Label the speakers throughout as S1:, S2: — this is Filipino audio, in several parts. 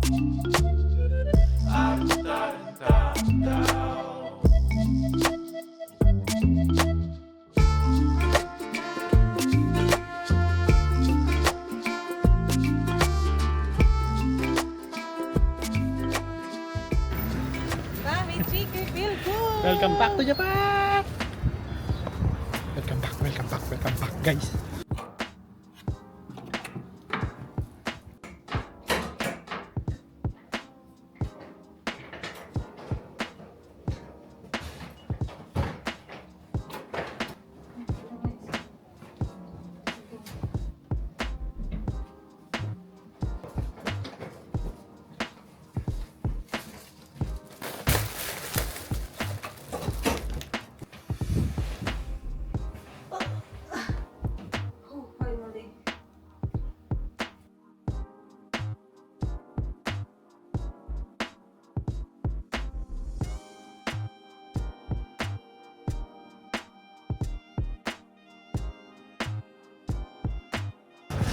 S1: Welcome back to Japan! Welcome back guys!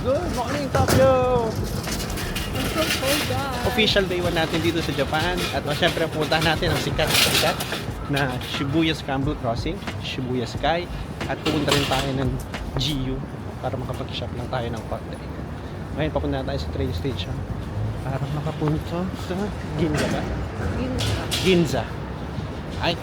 S1: Good morning, Tokyo!
S2: I'm so cold, guys.
S1: Official day 1 natin dito sa Japan. At syempre, pupuntahan natin ang sikat na Shibuya Scramble Crossing, Shibuya Sky. At pupunta rin tayo ng GU para makapag-shop lang tayo ng konti. Ngayon, papunta tayo sa train station para makapunta sa Ginza ba? Ginza. Ay,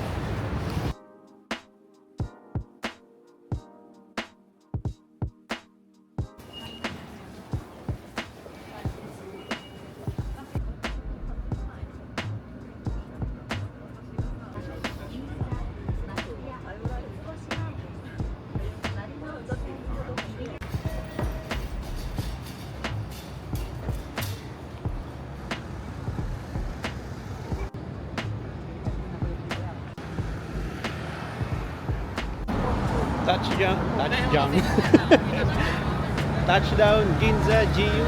S1: touchdown Ginza GU.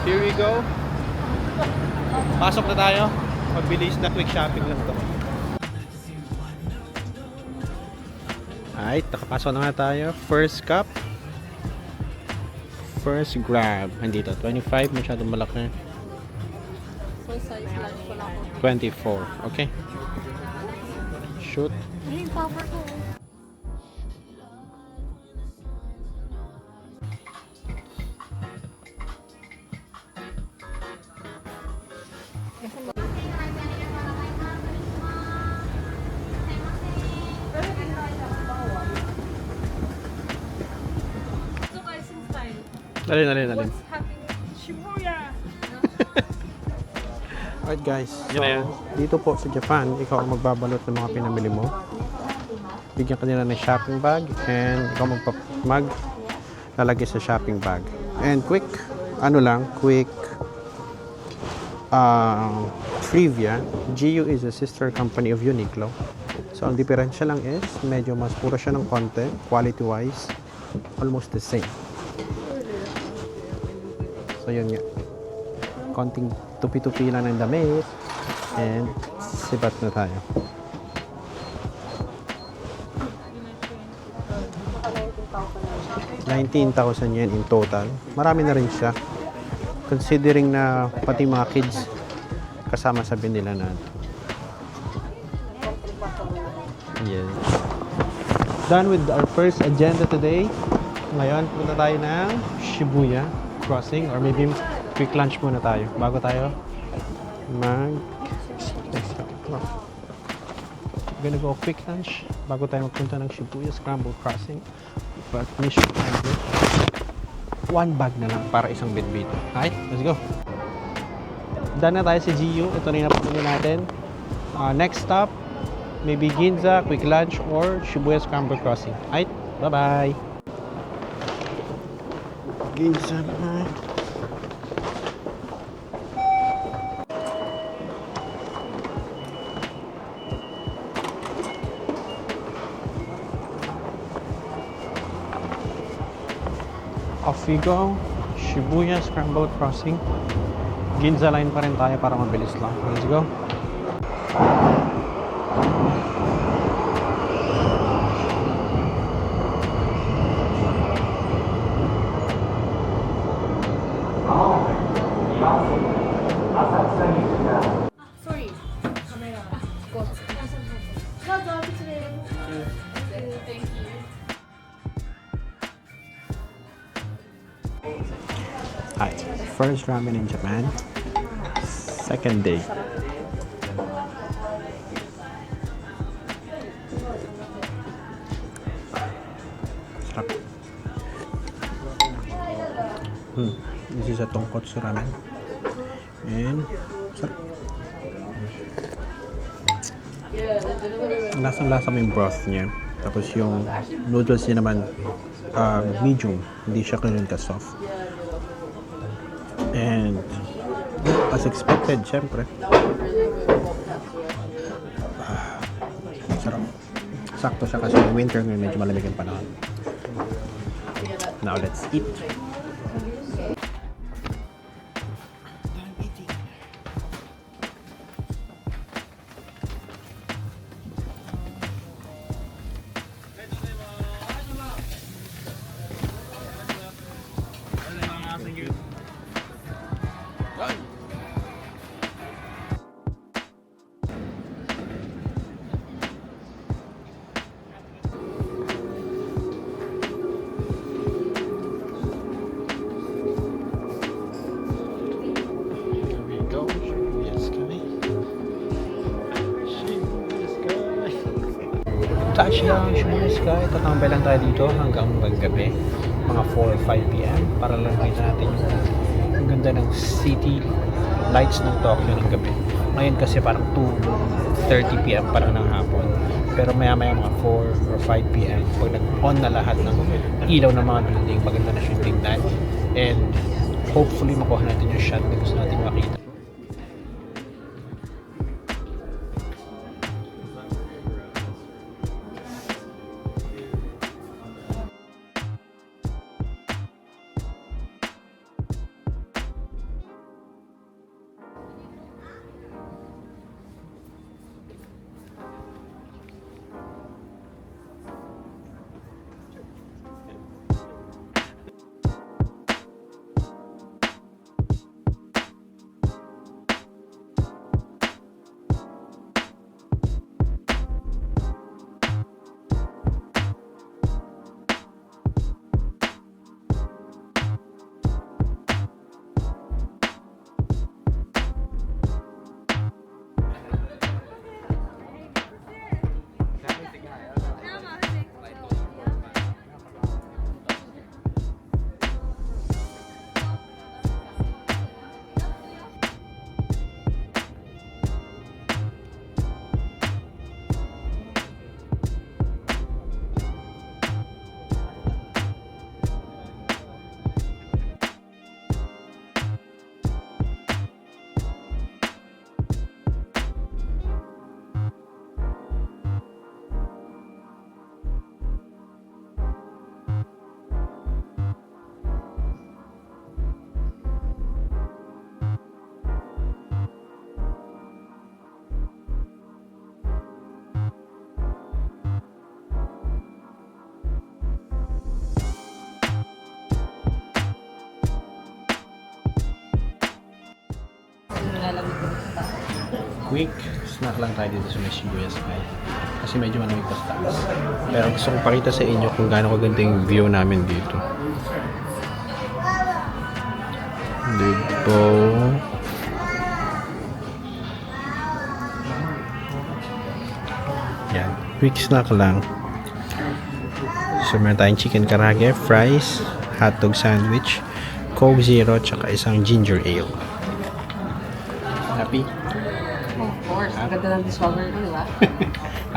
S1: Here we go. Pasok na tayo. Mabilis na quick shopping lang to. Alright, nakapasok na nga tayo. First cup, first grab. Andito 25, masyadong malaki.
S2: Full size lunch wala ko.
S1: 24. Okay, shoot.
S2: Ay, power ko.
S1: Alin.
S2: What's happening? Shibuya!
S1: Alright guys, so dito po sa Japan, ikaw ang magbabalot ng mga pinamili mo. Bigyan ka nila ng shopping bag and ikaw lalagay sa shopping bag. And quick trivia, GU is a sister company of Uniqlo. So ang diferensya lang is medyo mas puro siya ng konti, quality wise, almost the same. So yun nga, konting tupi-tupi lang ng damit and sibat na tayo. 19,000 yen in total. Marami na rin siya. Considering na pati mga kids kasama sa binila natin. Yes. Done with our first agenda today. Ngayon, punta tayo ng Shibuya Crossing or maybe quick lunch muna tayo bago tayo we're gonna go quick lunch bago tayo magpunta ng Shibuya Scramble Crossing, but mission accomplished. 1 bag na lang para isang bitbit. Alright, let's go. Done na tayo sa GU. Ito na yung napunin natin. Next stop, maybe Ginza, quick lunch, or Shibuya Scramble Crossing. Alright, bye-bye. Ginza na. Off we go. Shibuya Scramble Crossing. Ginza line pa rin tayo para mabilis lang. Let's go.
S2: Sorry. Camera. Got. Thank you.
S1: Hi. First ramen in Japan. Second day. Sarap. This is a tonkotsu ramen. And sarap. Lasang-lasa mo yung broth niya. Tapos yung noodles niya naman medium. Hindi siya ganun ka-soft. And as expected, syempre. Sarap. Sakto siya kasi winter ngayon medyo malamig ang panahon. Now let's eat. Touchdown, Shibuya Sky. Tatambay lang tayo dito hanggang gabi. Mga 4 or 5 p.m. para lang makita natin yung ganda ng city lights ng Tokyo ng gabi. Ngayon kasi parang 2:30 p.m. parang ng hapon. Pero maya-maya mga 4 or 5 p.m. pag nag-on na lahat ng ilaw ng mga building, maganda na siyang tingnan. And hopefully makuha natin yung shot na gusto natin makita. Quick snack lang tayo dito sa Shibuya Sky kasi medyo malamig pa sa taas. Pero gusto kong pakita sa inyo kung gaano kaganda yung view namin dito. Dito. Yan. Quick snack lang. So meron tayong chicken karage, fries, hotdog sandwich, Coke Zero, tsaka isang ginger ale. Happy?
S3: Of course. Ang ganda ng discover ko, di ba?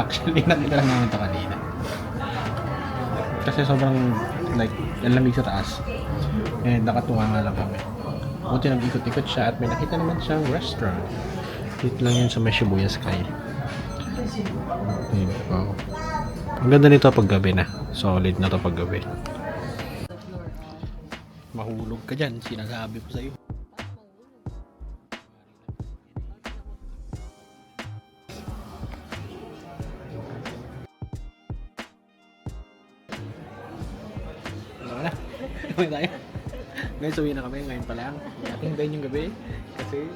S1: Actually, nakita lang namin ito kanina. Kasi sobrang, like, ang lamig sa taas. And nakatuwa nga lang kami. Buti nag-ikot-ikot siya at may nakita naman siyang restaurant. Dito lang yun sa may Shibuya Sky. Wow. Ang ganda nito pag gabi na. Solid na to pag gabi. Mahulog ka dyan, sinasabi ko sa'yo. Wala. Uwi tayo. Ngayon, uwi na kami. Ngayon pa lang. Ating din yung gabi. Kasi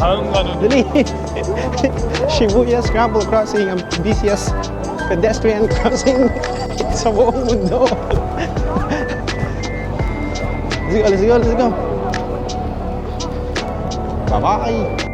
S4: 다음 가는
S1: Dali! Shibuya Scramble Crossing, ang busiest pedestrian crossing sa buong mundo. Let's go, let's go, let's go. Bye-bye!